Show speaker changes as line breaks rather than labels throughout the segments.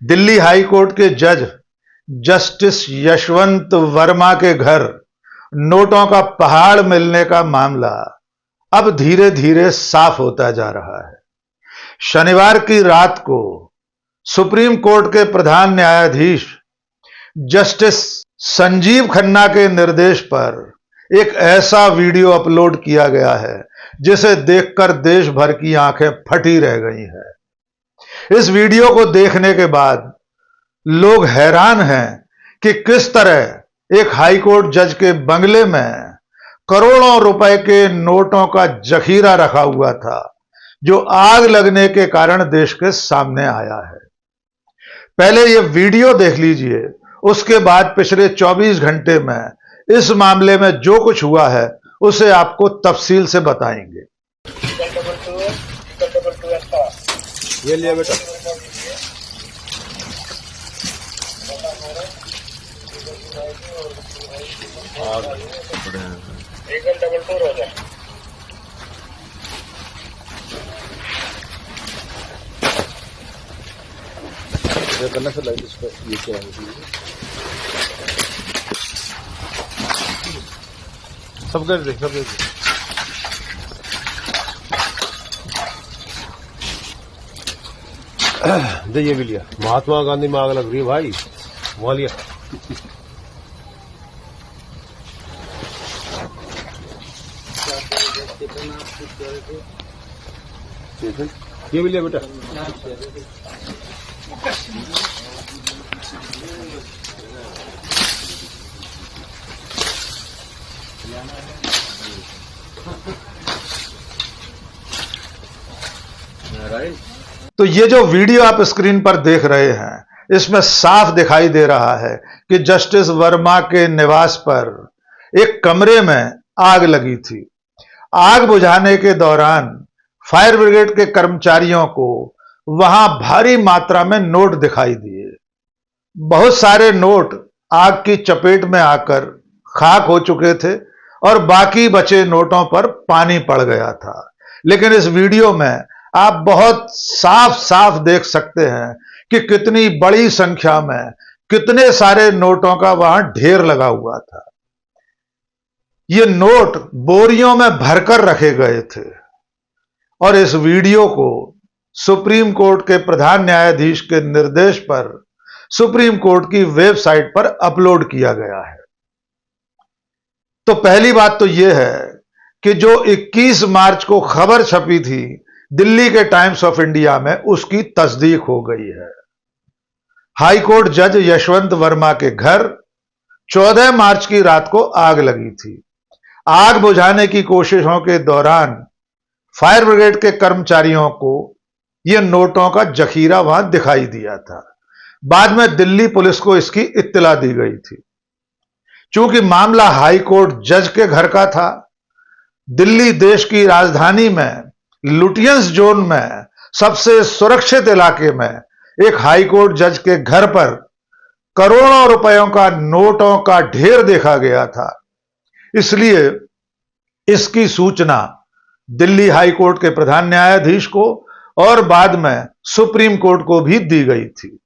Delhi high court के जज justice Yashwant Verma के घर नोटों का पहाड़ मिलने का मामला अब धीरे धीरे साफ होता जा रहा है। शनिवार की रात को सुप्रीम कोर्ट के प्रधान न्यायाधीश जस्टिस संजीव खन्ना के निर्देश पर एक ऐसा वीडियो अपलोड किया गया है जिसे देखकर देश भर की आंखें फटी रह गई हैं। इस वीडियो को देखने के बाद लोग हैरान हैं कि किस तरह एक हाई कोर्ट जज के बंगले में करोड़ों रुपए के नोटों का जखीरा रखा हुआ था, जो आग लगने के कारण देश के सामने आया है। पहले यह वीडियो देख लीजिए, उसके बाद पिछले 24 घंटे में इस मामले में जो कुछ हुआ है उसे आपको तफसील से बताएंगे।
ये लिया बेटा।
एकदम डबल टूर हो जाए।
करना से लाइट इसको ये क्या है, सब कर दे सब दे। दे ये भी लिया। महात्मा गांधी में आग लग रही है भाई, वहां लिया। ये भी लिया बेटा।
तो ये जो वीडियो आप स्क्रीन पर देख रहे हैं, इसमें साफ दिखाई दे रहा है कि जस्टिस वर्मा के निवास पर एक कमरे में आग लगी थी। आग बुझाने के दौरान फायर ब्रिगेड के कर्मचारियों को वहां भारी मात्रा में नोट दिखाई दिए। बहुत सारे नोट आग की चपेट में आकर खाक हो चुके थे और बाकी बचे नोटों पर पानी पड़ गया था। लेकिन इस वीडियो में आप बहुत साफ साफ देख सकते हैं कि कितनी बड़ी संख्या में कितने सारे नोटों का वहां ढेर लगा हुआ था। ये नोट बोरियों में भरकर रखे गए थे और इस वीडियो को सुप्रीम कोर्ट के प्रधान न्यायाधीश के निर्देश पर सुप्रीम कोर्ट की वेबसाइट पर अपलोड किया गया है। तो पहली बात तो यह है कि जो 21 मार्च को खबर छपी थी दिल्ली के टाइम्स ऑफ इंडिया में, उसकी तस्दीक हो गई है। हाई कोर्ट जज यशवंत वर्मा के घर 14 मार्च की रात को आग लगी थी। आग बुझाने की कोशिशों के दौरान फायर ब्रिगेड के कर्मचारियों को यह नोटों का जखीरा वहां दिखाई दिया था। बाद में दिल्ली पुलिस को इसकी इत्तला दी गई थी। चूंकि मामला हाई कोर्ट जज के घर का था, दिल्ली देश की राजधानी में लुटियंस जोन में सबसे सुरक्षित इलाके में एक हाई कोर्ट जज के घर पर करोड़ों रुपयों का नोटों का ढेर देखा गया था। इसलिए इसकी सूचना दिल्ली हाई कोर्ट के प्रधान न्यायाधीश को और बाद में सुप्रीम कोर्ट को भी दी गई थी।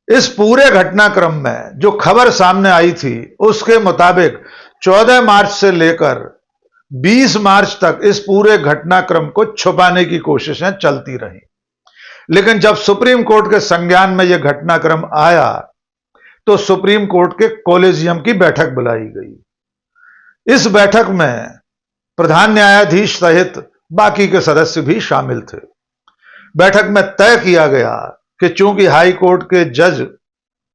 इस पूरे घटनाक्रम में जो खबर सामने आई थी उसके मुताबिक 14 मार्च से लेकर 20 मार्च तक इस पूरे घटनाक्रम को छुपाने की कोशिशें चलती रहीं। लेकिन जब सुप्रीम कोर्ट के संज्ञान में यह घटनाक्रम आया तो सुप्रीम कोर्ट के कॉलेजियम की बैठक बुलाई गई। इस बैठक में प्रधान न्यायाधीश सहित बाकी के सदस्य भी शामिल थे। बैठक में तय किया गया कि चूंकि हाई कोर्ट के जज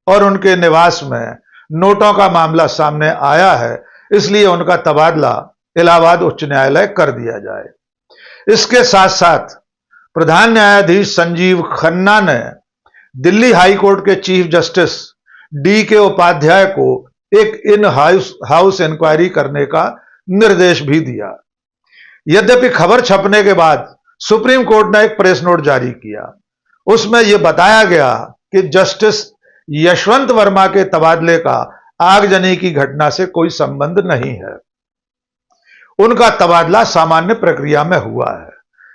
और उनके निवास में नोटों का मामला सामने आया है, इसलिए उनका तबादला इलाहाबाद उच्च न्यायालय कर दिया जाए। इसके साथ साथ प्रधान न्यायाधीश संजीव खन्ना ने दिल्ली हाई कोर्ट के चीफ जस्टिस DK उपाध्याय को एक इन हाउस इंक्वायरी करने का निर्देश भी दिया। यद्यपि खबर छपने के बाद सुप्रीम कोर्ट ने एक प्रेस नोट जारी किया। उसमें यह बताया गया कि जस्टिस यशवंत वर्मा के तबादले का आगजनी की घटना से कोई संबंध नहीं है। उनका तबादला सामान्य प्रक्रिया में हुआ है।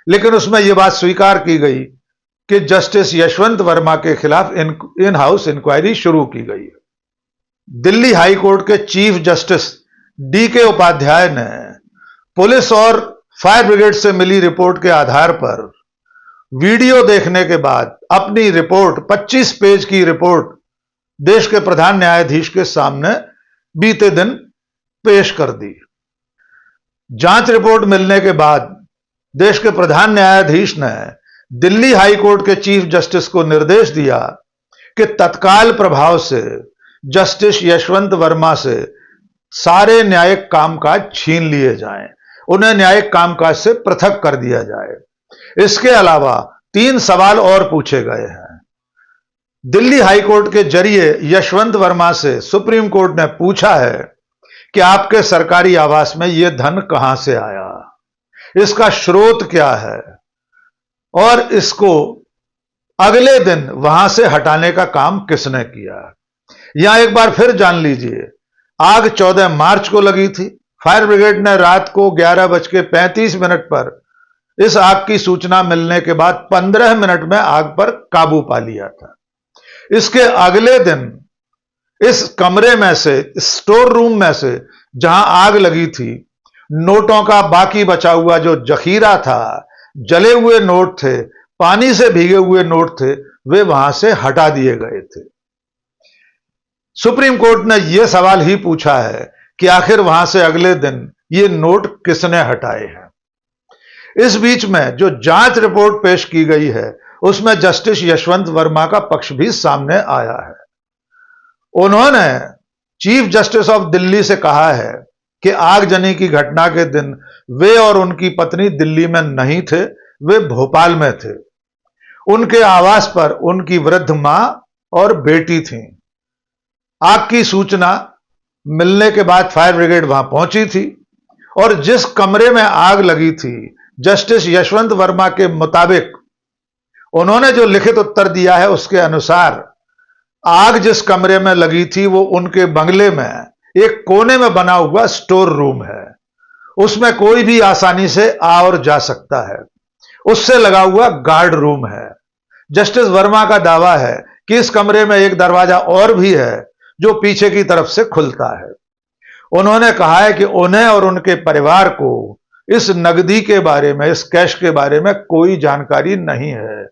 लेकिन उसमें यह बात स्वीकार की गई कि जस्टिस यशवंत वर्मा के खिलाफ इन हाउस इंक्वायरी शुरू की गई है। दिल्ली हाई कोर्ट के चीफ जस्टिस DK उपाध्याय ने पुलिस और फायर ब्रिगेड से मिली रिपोर्ट के आधार पर वीडियो देखने के बाद अपनी रिपोर्ट 25 पेज की रिपोर्ट देश के प्रधान न्यायाधीश के सामने बीते दिन पेश कर दी। जांच रिपोर्ट मिलने के बाद देश के प्रधान न्यायाधीश ने दिल्ली हाई कोर्ट के चीफ जस्टिस को निर्देश दिया कि तत्काल प्रभाव से जस्टिस यशवंत वर्मा से सारे न्यायिक कामकाज छीन लिए जाएं, उन्हें न्यायिक कामकाज से पृथक कर दिया जाए। इसके अलावा 3 सवाल और पूछे गए हैं। दिल्ली हाई कोर्ट के जरिए यशवंत वर्मा से सुप्रीम कोर्ट ने पूछा है कि आपके सरकारी आवास में यह धन कहां से आया, इसका स्रोत क्या है और इसको अगले दिन वहां से हटाने का काम किसने किया। यहां एक बार फिर जान लीजिए, आग 14 मार्च को लगी थी। फायर ब्रिगेड ने रात को 11:35 पर इस आग की सूचना मिलने के बाद 15 मिनट में आग पर काबू पा लिया था। इसके अगले दिन इस कमरे में से, स्टोर रूम में से जहां आग लगी थी, नोटों का बाकी बचा हुआ जो जखीरा था, जले हुए नोट थे, पानी से भीगे हुए नोट थे, वे वहां से हटा दिए गए थे। सुप्रीम कोर्ट ने यह सवाल ही पूछा है कि आखिर वहां से अगले दिन ये नोट किसने हटाए हैं। इस बीच में जो जांच रिपोर्ट पेश की गई है उसमें जस्टिस यशवंत वर्मा का पक्ष भी सामने आया है। उन्होंने चीफ जस्टिस ऑफ दिल्ली से कहा है कि आगजनी की घटना के दिन वे और उनकी पत्नी दिल्ली में नहीं थे, वे भोपाल में थे। उनके आवास पर उनकी वृद्ध मां और बेटी थीं। आग की सूचना मिलने के बाद फायर ब्रिगेड वहां पहुंची थी और जिस कमरे में आग लगी थी, जस्टिस यशवंत वर्मा के मुताबिक उन्होंने जो लिखित उत्तर दिया है उसके अनुसार आग जिस कमरे में लगी थी वो उनके बंगले में एक कोने में बना हुआ स्टोर रूम है। उसमें कोई भी आसानी से आ और जा सकता है। उससे लगा हुआ गार्ड रूम है। जस्टिस वर्मा का दावा है कि इस कमरे में एक दरवाजा और भी है जो पीछे की तरफ से खुलता है। उन्होंने कहा है कि उन्हें और उनके परिवार को इस नकदी के बारे में, इस कैश के बारे में कोई जानकारी नहीं है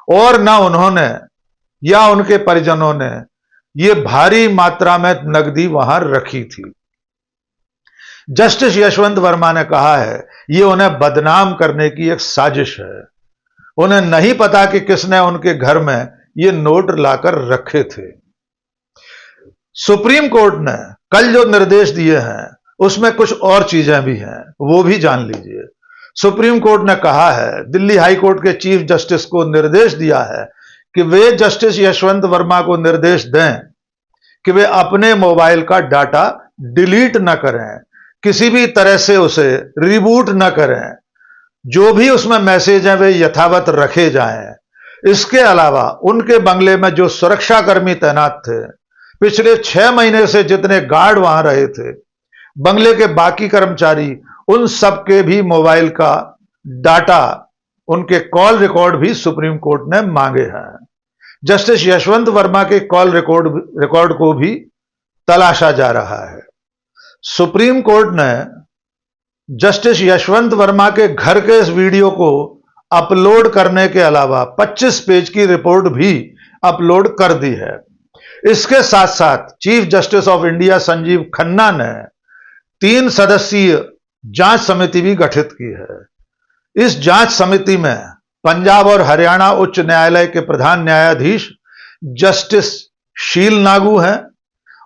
और न उन्होंने या उनके परिजनों ने यह भारी मात्रा में नकदी वहां रखी थी। जस्टिस यशवंत वर्मा ने कहा है यह उन्हें बदनाम करने की एक साजिश है। उन्हें नहीं पता कि किसने उनके घर में ये नोट लाकर रखे थे। सुप्रीम कोर्ट ने कल जो निर्देश दिए हैं उसमें कुछ और चीजें भी हैं, वो भी जान लीजिए। सुप्रीम कोर्ट ने कहा है, दिल्ली हाई कोर्ट के चीफ जस्टिस को निर्देश दिया है कि वे जस्टिस यशवंत वर्मा को निर्देश दें कि वे अपने मोबाइल का डाटा डिलीट न करें, किसी भी तरह से उसे रिबूट न करें। जो भी उसमें मैसेज हैं वे यथावत रखे जाएं। इसके अलावा उनके बंगले में जो सुरक्षाकर्मी तैनात थे, पिछले 6 महीने से जितने गार्ड वहां रहे थे, बंगले के बाकी कर्मचारी, उन सबके भी मोबाइल का डाटा, उनके कॉल रिकॉर्ड भी सुप्रीम कोर्ट ने मांगे हैं। जस्टिस यशवंत वर्मा के कॉल रिकॉर्ड को भी तलाशा जा रहा है। सुप्रीम कोर्ट ने जस्टिस यशवंत वर्मा के घर के इस वीडियो को अपलोड करने के अलावा 25 पेज की रिपोर्ट भी अपलोड कर दी है। इसके साथ साथ chief justice of India Sanjeev Khanna ने 3 सदस्यीय जांच समिति भी गठित की है। इस जांच समिति में पंजाब और हरियाणा उच्च न्यायालय के प्रधान न्यायाधीश जस्टिस शील नागू हैं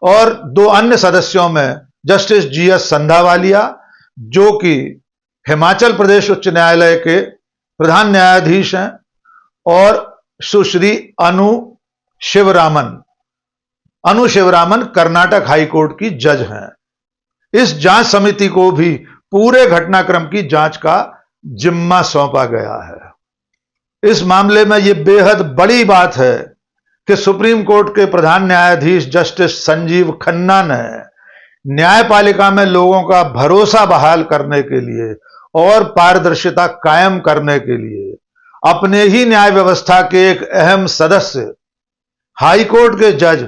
और 2 अन्य सदस्यों में जस्टिस GS संधावालिया, जो कि हिमाचल प्रदेश उच्च न्यायालय के प्रधान न्यायाधीश हैं, और सुश्री अनु शिवरामन कर्नाटक हाई कोर्ट की जज हैं। इस जांच समिति को भी पूरे घटनाक्रम की जांच का जिम्मा सौंपा गया है। इस मामले में यह बेहद बड़ी बात है कि सुप्रीम कोर्ट के प्रधान न्यायाधीश जस्टिस संजीव खन्ना ने न्यायपालिका में लोगों का भरोसा बहाल करने के लिए और पारदर्शिता कायम करने के लिए अपने ही न्याय व्यवस्था के एक अहम सदस्य हाई कोर्ट के जज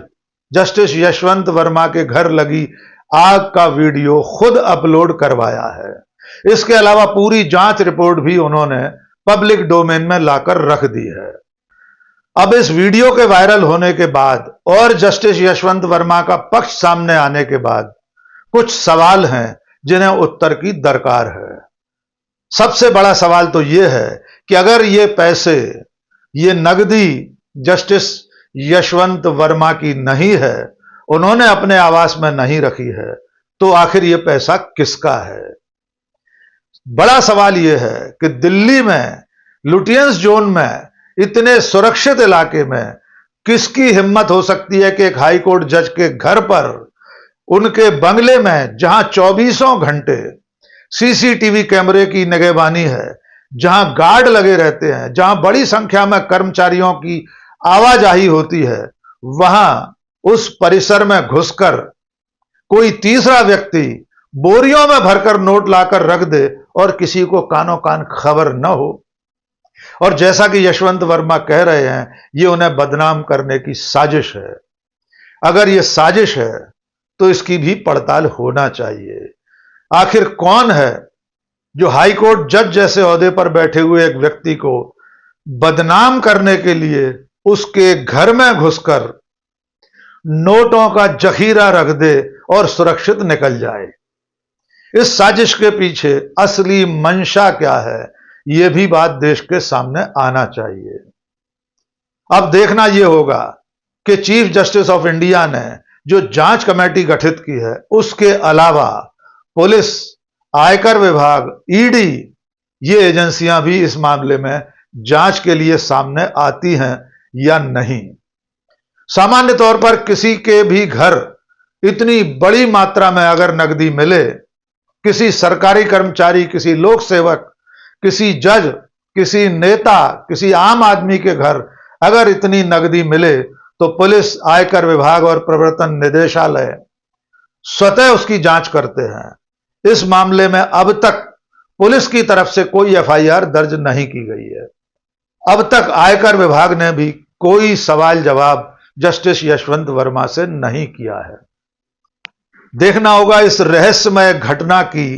जस्टिस यशवंत वर्मा के घर लगी आग का वीडियो खुद अपलोड करवाया है। इसके अलावा पूरी जांच रिपोर्ट भी उन्होंने पब्लिक डोमेन में लाकर रख दी है। अब इस वीडियो के वायरल होने के बाद और जस्टिस यशवंत वर्मा का पक्ष सामने आने के बाद कुछ सवाल हैं जिन्हें उत्तर की दरकार है। सबसे बड़ा सवाल तो यह है कि अगर ये पैसे, ये नकदी जस्टिस यशवंत वर्मा की नहीं है, उन्होंने अपने आवास में नहीं रखी है, तो आखिर ये पैसा किसका है? बड़ा सवाल यह है कि दिल्ली में लुटियंस जोन में इतने सुरक्षित इलाके में किसकी हिम्मत हो सकती है कि एक हाई कोर्ट जज के घर पर, उनके बंगले में, जहां 24 घंटे सीसीटीवी कैमरे की निगहबानी है, जहां गार्ड लगे रहते हैं, जहां बड़ी संख्या में कर्मचारियों की आवाजाही होती है, वहां उस परिसर में घुसकर कोई तीसरा व्यक्ति बोरियों में भरकर नोट लाकर रख दे और किसी को कानों कान खबर न हो। और जैसा कि यशवंत वर्मा कह रहे हैं, ये उन्हें बदनाम करने की साजिश है। अगर ये साजिश है तो इसकी भी पड़ताल होना चाहिए। आखिर कौन है जो हाई कोर्ट जज जैसे ओहदे पर बैठे हुए एक व्यक्ति को बदनाम करने के लिए उसके घर में घुसकर नोटों का जखीरा रख दे और सुरक्षित निकल जाए? इस साजिश के पीछे असली मंशा क्या है, यह भी बात देश के सामने आना चाहिए। अब देखना यह होगा कि चीफ जस्टिस ऑफ इंडिया ने जो जांच कमेटी गठित की है, उसके अलावा पुलिस, आयकर विभाग, ईडी, ये एजेंसियां भी इस मामले में जांच के लिए सामने आती हैं या नहीं। सामान्य तौर पर किसी के भी घर इतनी बड़ी मात्रा में अगर नकदी मिले, किसी सरकारी कर्मचारी, किसी लोक सेवक, किसी जज, किसी नेता, किसी आम आदमी के घर अगर इतनी नकदी मिले, तो पुलिस, आयकर विभाग और प्रवर्तन निदेशालय स्वतः उसकी जांच करते हैं। इस मामले में अब तक पुलिस की तरफ से कोई एफआईआर दर्ज नहीं की गई है। अब तक आयकर विभाग ने भी कोई सवाल जवाब जस्टिस यशवंत वर्मा से नहीं किया है। देखना होगा इस रहस्यमय घटना की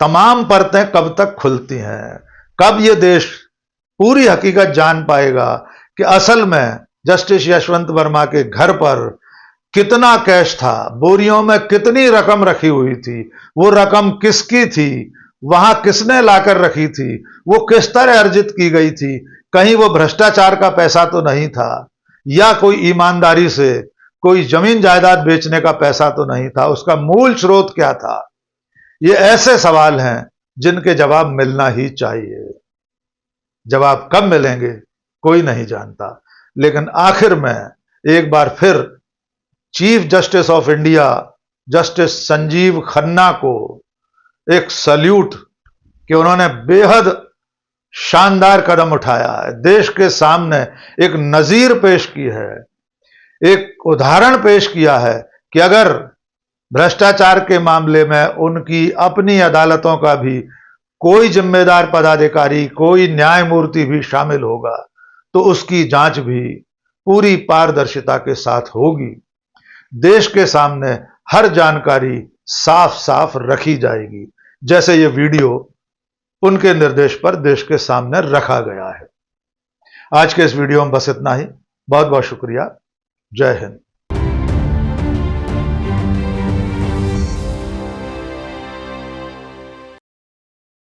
तमाम परतें कब तक खुलती हैं, कब यह देश पूरी हकीकत जान पाएगा कि असल में जस्टिस यशवंत वर्मा के घर पर कितना कैश था, बोरियों में कितनी रकम रखी हुई थी, वो रकम किसकी थी, वहां किसने लाकर रखी थी, वो किस तरह अर्जित की गई थी, कहीं वो भ्रष्टाचार का पैसा तो नहीं था, या कोई ईमानदारी से कोई जमीन जायदाद बेचने का पैसा तो नहीं था, उसका मूल स्रोत क्या था? ये ऐसे सवाल हैं जिनके जवाब मिलना ही चाहिए। जवाब कब मिलेंगे कोई नहीं जानता, लेकिन आखिर में एक बार फिर chief justice of India justice Sanjeev Khanna को एक सल्यूट कि उन्होंने बेहद शानदार कदम उठाया है, देश के सामने एक नजीर पेश की है, एक उदाहरण पेश किया है कि अगर भ्रष्टाचार के मामले में उनकी अपनी अदालतों का भी कोई जिम्मेदार पदाधिकारी, कोई न्यायमूर्ति भी शामिल होगा, तो उसकी जांच भी पूरी पारदर्शिता के साथ होगी। देश के सामने हर जानकारी साफ साफ रखी जाएगी, जैसे ये वीडियो उनके निर्देश पर देश के सामने रखा गया है। आज के इस वीडियो में बस इतना ही। बहुत बहुत शुक्रिया। जय हिंद।